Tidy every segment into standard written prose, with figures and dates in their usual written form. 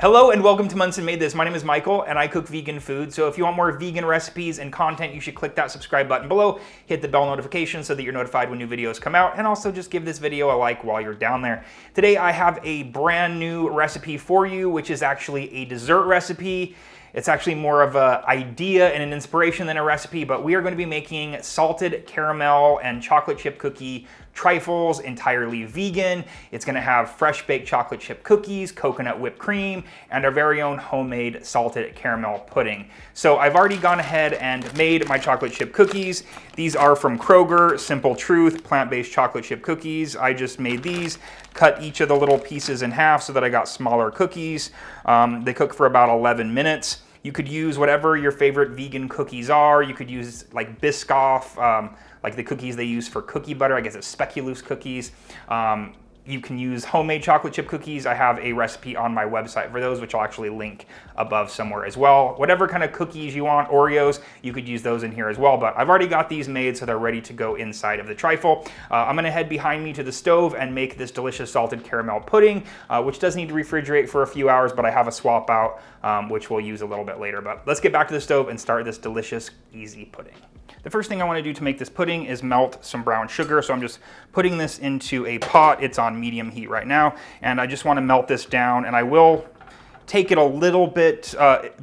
Hello and welcome to Monson Made This. My name is Michael and I cook vegan food. So if you want more vegan recipes and content, you should click that subscribe button below, hit the bell notification so that you're notified when new videos come out, and also just give this video a like while you're down there. Today I have a brand new recipe for you, which is actually a dessert recipe. It's actually more of an idea and an inspiration than a recipe, but we are going to be making salted caramel and chocolate chip cookie trifles, entirely vegan. It's going to have fresh baked chocolate chip cookies, coconut whipped cream, and our very own homemade salted caramel pudding. So I've already gone ahead and made my chocolate chip cookies. These are from Kroger, Simple Truth, plant-based chocolate chip cookies. I just made these, cut each of the little pieces in half so that I got smaller cookies. They cook for about 11 minutes. You could use whatever your favorite vegan cookies are. You could use like Biscoff, like the cookies they use for cookie butter. I guess it's speculoos cookies. You can use homemade chocolate chip cookies. I have a recipe on my website for those, which I'll actually link above somewhere as well. Whatever kind of cookies you want, Oreos, you could use those in here as well. But I've already got these made, so they're ready to go inside of the trifle. I'm gonna head behind me to the stove and make this delicious salted caramel pudding, which does need to refrigerate for a few hours, but I have a swap out, which we'll use a little bit later. But let's get back to the stove and start this delicious, easy pudding. The first thing I want to do to make this pudding is melt some brown sugar. So I'm just putting this into a pot. It's on medium heat right now. And I just want to melt this down, and I will take it a little bit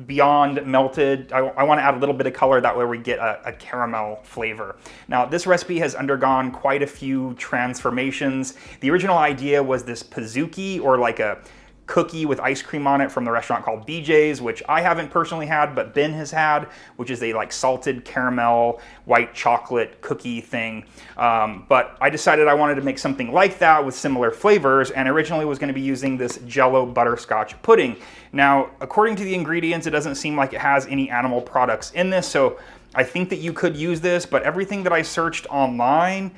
beyond melted. I want to add a little bit of color, that way we get a caramel flavor. Now this recipe has undergone quite a few transformations. The original idea was this pizookie, or like a cookie with ice cream on it from the restaurant called BJ's, which I haven't personally had, but Ben has had, which is a like salted caramel, white chocolate cookie thing. But I decided I wanted to make something like that with similar flavors, and originally was going to be using this Jello butterscotch pudding. Now, according to the ingredients, it doesn't seem like it has any animal products in this, so I think that you could use this, but everything that I searched online,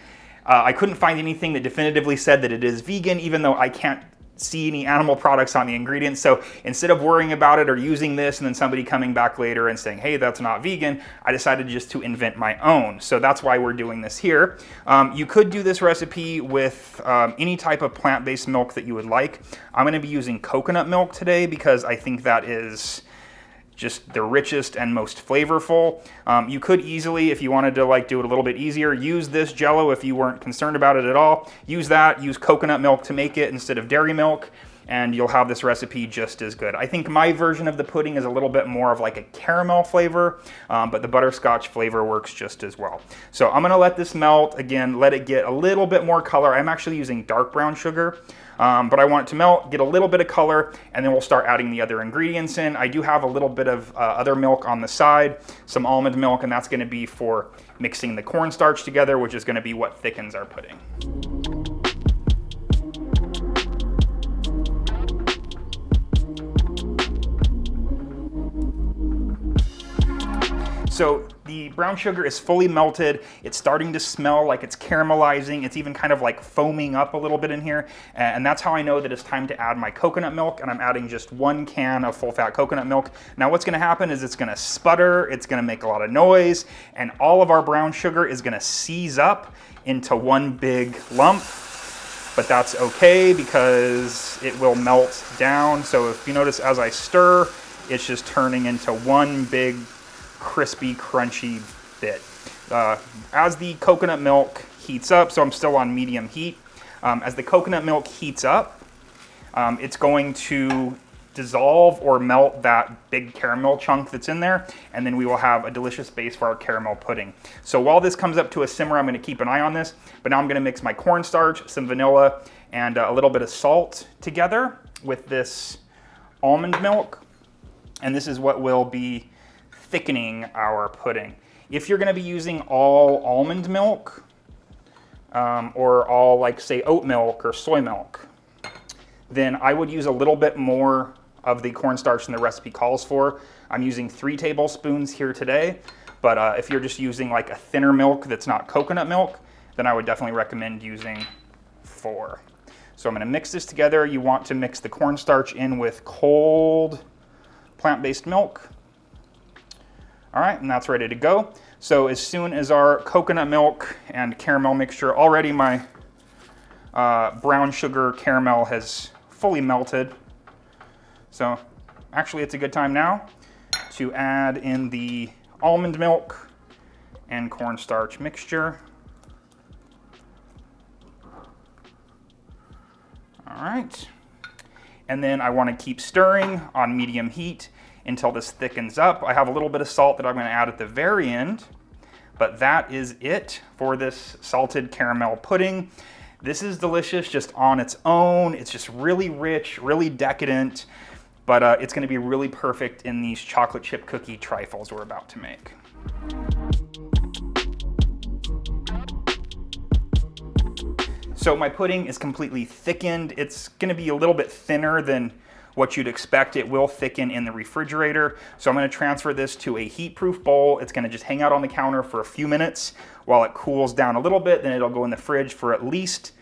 I couldn't find anything that definitively said that it is vegan, even though I can't see any animal products on the ingredients. So instead of worrying about it or using this and then somebody coming back later and saying, hey, that's not vegan, I decided just to invent my own. So that's why we're doing this here. You could do this recipe with any type of plant-based milk that you would like. I'm going to be using coconut milk today because I think that is just the richest and most flavorful. You could easily, if you wanted to like do it a little bit easier, use this Jello if you weren't concerned about it at all. Use that, use coconut milk to make it instead of dairy milk, and you'll have this recipe just as good. I think my version of the pudding is a little bit more of like a caramel flavor, but the butterscotch flavor works just as well. So I'm gonna let this melt, again, let it get a little bit more color. I'm actually using dark brown sugar. But I want it to melt, get a little bit of color, and then we'll start adding the other ingredients in. I do have a little bit of other milk on the side, some almond milk, and that's going to be for mixing the cornstarch together, which is going to be what thickens our pudding. So the brown sugar is fully melted. It's starting to smell like it's caramelizing. It's even kind of like foaming up a little bit in here. And that's how I know that it's time to add my coconut milk. And I'm adding just 1 can of full fat coconut milk. Now what's gonna happen is it's gonna sputter, it's gonna make a lot of noise, and all of our brown sugar is gonna seize up into one big lump. But that's okay because it will melt down. So if you notice, as I stir, it's just turning into one big crispy, crunchy bit. As the coconut milk heats up, so I'm still on medium heat, as the coconut milk heats up, it's going to dissolve or melt that big caramel chunk that's in there, and then we will have a delicious base for our caramel pudding. So while this comes up to a simmer, I'm going to keep an eye on this, but now I'm going to mix my cornstarch, some vanilla, and a little bit of salt together with this almond milk, and this is what will be thickening our pudding. If you're going to be using all almond milk or all, like, say, oat milk or soy milk, then I would use a little bit more of the cornstarch than the recipe calls for. I'm using 3 tablespoons here today, but if you're just using like a thinner milk that's not coconut milk, then I would definitely recommend using 4. So I'm going to mix this together. You want to mix the cornstarch in with cold plant-based milk. All right, and that's ready to go. So as soon as our coconut milk and caramel mixture, already my brown sugar caramel has fully melted. So actually it's a good time now to add in the almond milk and cornstarch mixture. All right. And then I want to keep stirring on medium heat until this thickens up. I have a little bit of salt that I'm going to add at the very end, but that is it for this salted caramel pudding. This is delicious just on its own. It's just really rich, really decadent, but it's going to be really perfect in these chocolate chip cookie trifles we're about to make. So my pudding is completely thickened. It's going to be a little bit thinner than what you'd expect. It will thicken in the refrigerator. So I'm going to transfer this to a heat-proof bowl. It's going to just hang out on the counter for a few minutes while it cools down a little bit. Then it'll go in the fridge for at least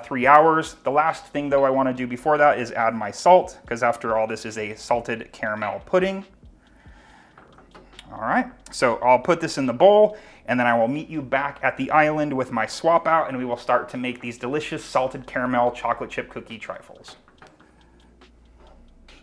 3 hours. The last thing though I want to do before that is add my salt, because after all, this is a salted caramel pudding. All right, so I'll put this in the bowl, and then I will meet you back at the island with my swap out, and we will start to make these delicious salted caramel chocolate chip cookie trifles.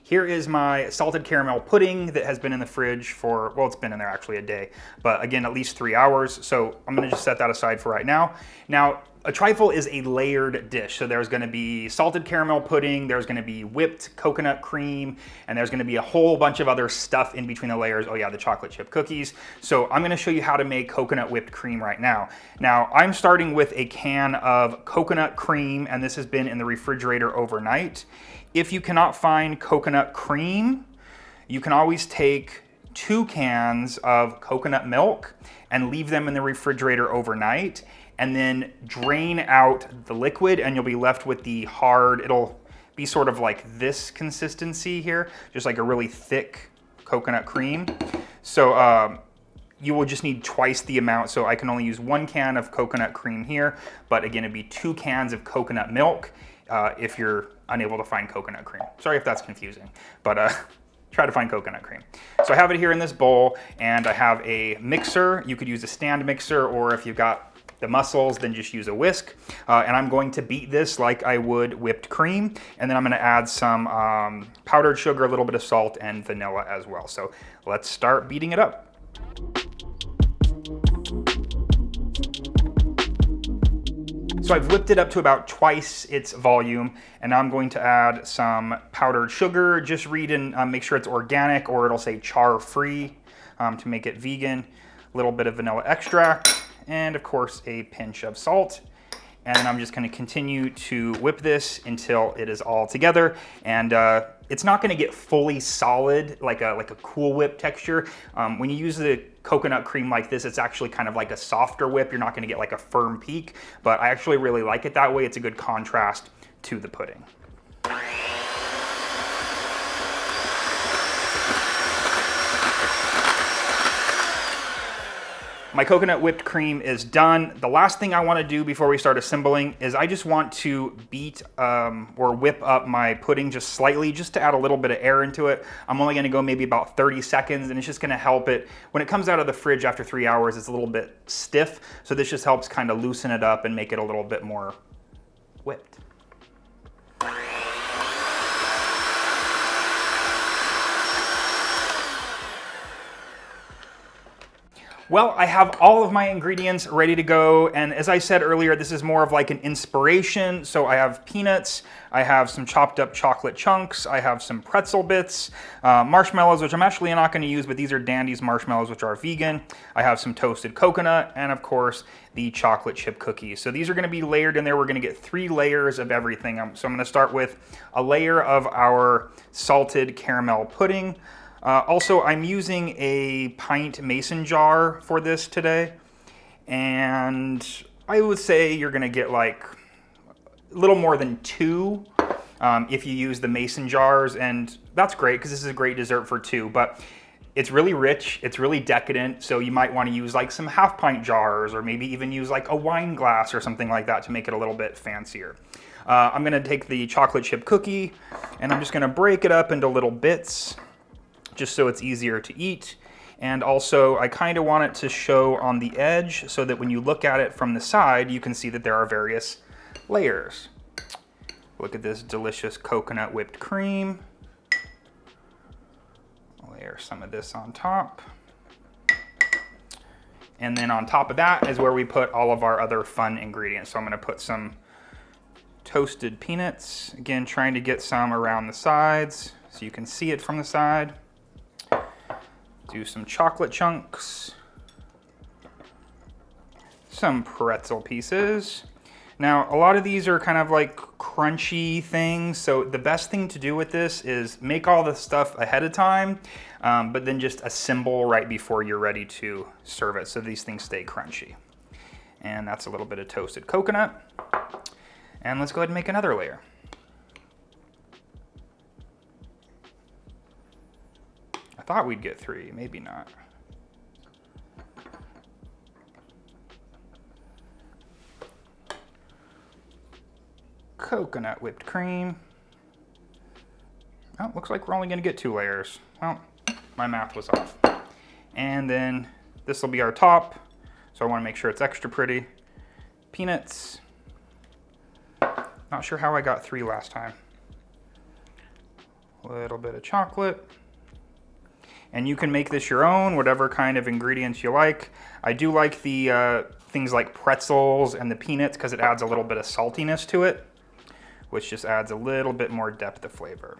Here is my salted caramel pudding that has been in the fridge for, well, it's been in there actually a day, but again, at least 3 hours. So I'm gonna just set that aside for right now. Now, a trifle is a layered dish. So there's gonna be salted caramel pudding, there's gonna be whipped coconut cream, and there's gonna be a whole bunch of other stuff in between the layers. Oh yeah, the chocolate chip cookies. So I'm gonna show you how to make coconut whipped cream right now. Now, I'm starting with a can of coconut cream, and this has been in the refrigerator overnight. If you cannot find coconut cream, you can always take 2 cans of coconut milk and leave them in the refrigerator overnight, and then drain out the liquid, and you'll be left with the hard, it'll be sort of like this consistency here, just like a really thick coconut cream. So you will just need twice the amount. So I can only use 1 can of coconut cream here, but again, it'd be 2 cans of coconut milk if you're unable to find coconut cream. Sorry if that's confusing, but try to find coconut cream. So I have it here in this bowl, and I have a mixer. You could use a stand mixer, or if you've got the muscles, then just use a whisk. And I'm going to beat this like I would whipped cream. And then I'm gonna add some powdered sugar, a little bit of salt, and vanilla as well. So let's start beating it up. So I've whipped it up to about twice its volume, and now I'm going to add some powdered sugar. Just read and make sure it's organic, or it'll say char-free to make it vegan. A little bit of vanilla extract, and of course a pinch of salt. And then I'm just gonna continue to whip this until it is all together. And it's not gonna get fully solid, like a Cool Whip texture. When you use the coconut cream like this, it's actually kind of like a softer whip. You're not gonna get like a firm peak, but I actually really like it that way. It's a good contrast to the pudding. My coconut whipped cream is done. The last thing I want to do before we start assembling is I just want to beat or whip up my pudding just slightly, just to add a little bit of air into it. I'm only going to go maybe about 30 seconds, and it's just going to help it. When it comes out of the fridge after 3 hours, it's a little bit stiff. So this just helps kind of loosen it up and make it a little bit more whipped. Well, I have all of my ingredients ready to go, and as I said earlier, this is more of like an inspiration. So I have peanuts, I have some chopped up chocolate chunks, I have some pretzel bits, marshmallows, which I'm actually not going to use, but these are Dandy's marshmallows, which are vegan. I have some toasted coconut, and of course, the chocolate chip cookies. So these are going to be layered in there. We're going to get 3 layers of everything. So I'm going to start with a layer of our salted caramel pudding. Also, I'm using a pint mason jar for this today, and I would say you're gonna get like a little more than 2 if you use the mason jars, and that's great because this is a great dessert for 2, but it's really rich, it's really decadent, so you might want to use like some half pint jars, or maybe even use like a wine glass or something like that to make it a little bit fancier. I'm gonna take the chocolate chip cookie, and I'm just gonna break it up into little bits, just so it's easier to eat. And also, I kind of want it to show on the edge so that when you look at it from the side, you can see that there are various layers. Look at this delicious coconut whipped cream. layer some of this on top. And then on top of that is where we put all of our other fun ingredients. So I'm gonna put some toasted peanuts. Again, trying to get some around the sides so you can see it from the side. Do some chocolate chunks. Some pretzel pieces. Now, a lot of these are kind of like crunchy things, so the best thing to do with this is make all the stuff ahead of time, but then just assemble right before you're ready to serve it, so these things stay crunchy. And that's a little bit of toasted coconut. And let's go ahead and make another layer. I thought we'd get 3, maybe not. Coconut whipped cream. Oh, looks like we're only gonna get 2 layers. Well, my math was off. And then this will be our top. So I wanna make sure it's extra pretty. Peanuts. Not sure how I got 3 last time. A little bit of chocolate. And you can make this your own, whatever kind of ingredients you like. I do like the things like pretzels and the peanuts because it adds a little bit of saltiness to it, which just adds a little bit more depth of flavor.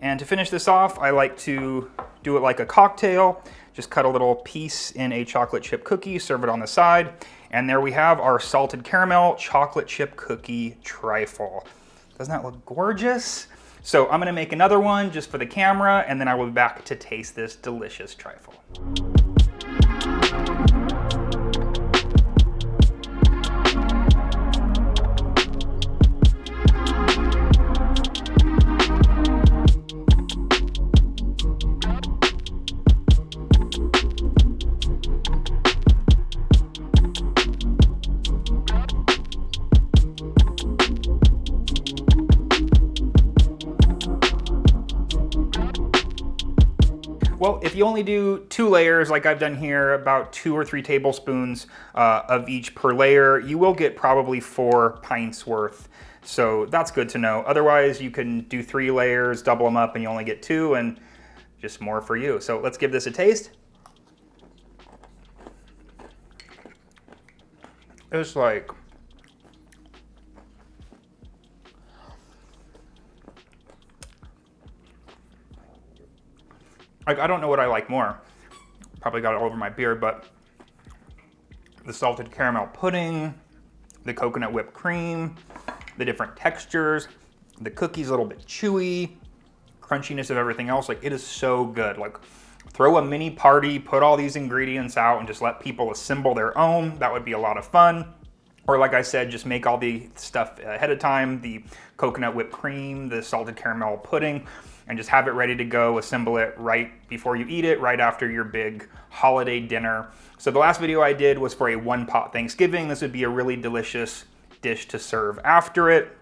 And to finish this off, I like to do it like a cocktail. Just cut a little piece in a chocolate chip cookie, serve it on the side. And there we have our salted caramel chocolate chip cookie trifle. Doesn't that look gorgeous? So I'm gonna make another one just for the camera, and then I will be back to taste this delicious trifle. Well, if you only do 2 layers like I've done here, about 2 or 3 tablespoons of each per layer, you will get probably 4 pints worth. So that's good to know. Otherwise, you can do 3 layers, double them up, and you only get 2, and just more for you. So let's give this a taste. It's like, I don't know what I like more. Probably got it all over my beard, but the salted caramel pudding, the coconut whipped cream, the different textures, the cookie's a little bit chewy, crunchiness of everything else. Like, it is so good. Like, throw a mini party, put all these ingredients out, and just let people assemble their own. That would be a lot of fun. Or like I said, just make all the stuff ahead of time, the coconut whipped cream, the salted caramel pudding, and just have it ready to go, assemble it right before you eat it, right after your big holiday dinner. So the last video I did was for a 1-pot Thanksgiving. This would be a really delicious dish to serve after it.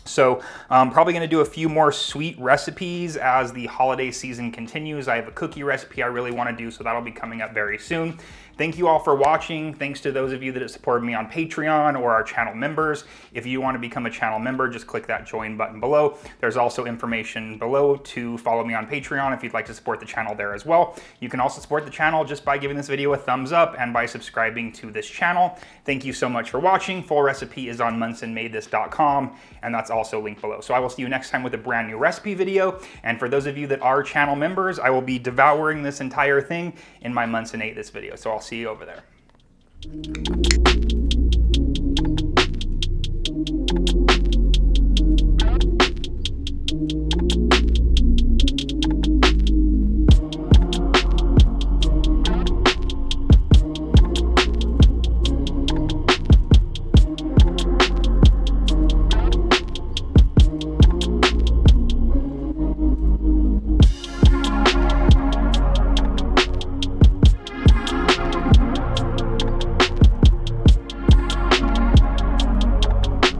So I'm probably gonna do a few more sweet recipes as the holiday season continues. I have a cookie recipe I really wanna do, so that'll be coming up very soon. Thank you all for watching. Thanks to those of you that have supported me on Patreon or our channel members. If you want to become a channel member, just click that join button below. There's also information below to follow me on Patreon if you'd like to support the channel there as well. You can also support the channel just by giving this video a thumbs up and by subscribing to this channel. Thank you so much for watching. Full recipe is on monsonmadethis.com, and that's also linked below. So I will see you next time with a brand new recipe video. And for those of you that are channel members, I will be devouring this entire thing in my Monson Ate This video. So I'll see you over there.